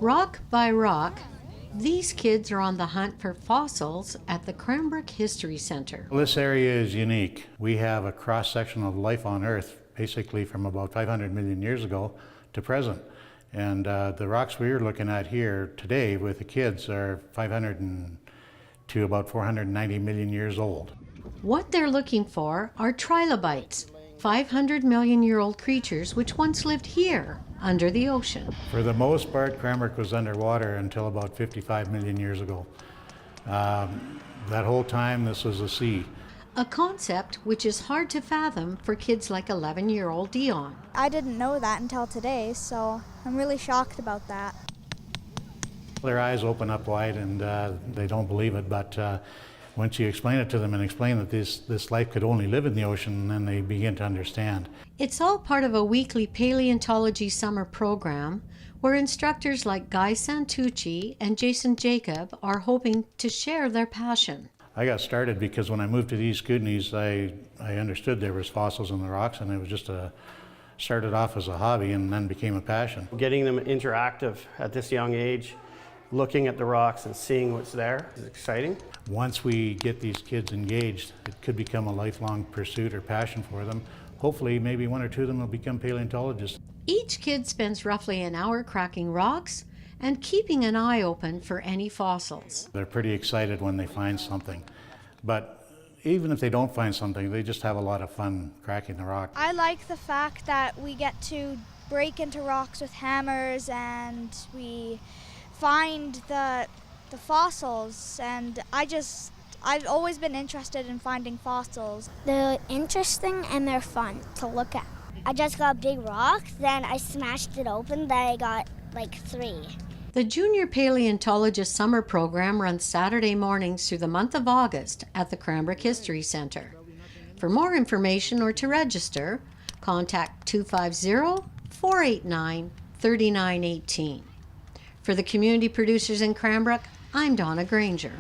Rock by rock, these kids are on the hunt for fossils at the Cranbrook History Centre. This area is unique. We have a cross-section of life on Earth, basically from about 500 million years ago to present. And the rocks we're looking at here today with the kids are 500 to about 490 million years old. What they're looking for are trilobites, 500-million-year-old creatures which once lived here under the ocean. For the most part, Cranbrook was underwater until about 55 million years ago. That whole time, this was a sea. A concept which is hard to fathom for kids like 11-year-old Dion. I didn't know that until today, so I'm really shocked about that. Their eyes open up wide and they don't believe it, but once you explain it to them and explain that this life could only live in the ocean, then they begin to understand. It's all part of a weekly paleontology summer program where instructors like Guy Santucci and Jason Jacob are hoping to share their passion. I got started because when I moved to the East Kootenays, I understood there was fossils in the rocks, and it was just started off as a hobby and then became a passion. Getting them interactive at this young age, looking at the rocks and seeing what's there is exciting. Once we get these kids engaged, it could become a lifelong pursuit or passion for them. Hopefully, maybe one or two of them will become paleontologists. Each kid spends roughly an hour cracking rocks and keeping an eye open for any fossils. They're pretty excited when they find something. But even if they don't find something, they just have a lot of fun cracking the rock. I like the fact that we get to break into rocks with hammers and we find the fossils, and I've always been interested in finding fossils. They're interesting and they're fun to look at. I just got a big rock, then I smashed it open, then I got like 3. The Junior Paleontologist Summer Program runs Saturday mornings through the month of August at the Cranbrook History Centre. For more information or to register, contact 250-489-3918. For the community producers in Cranbrook, I'm Donna Granger.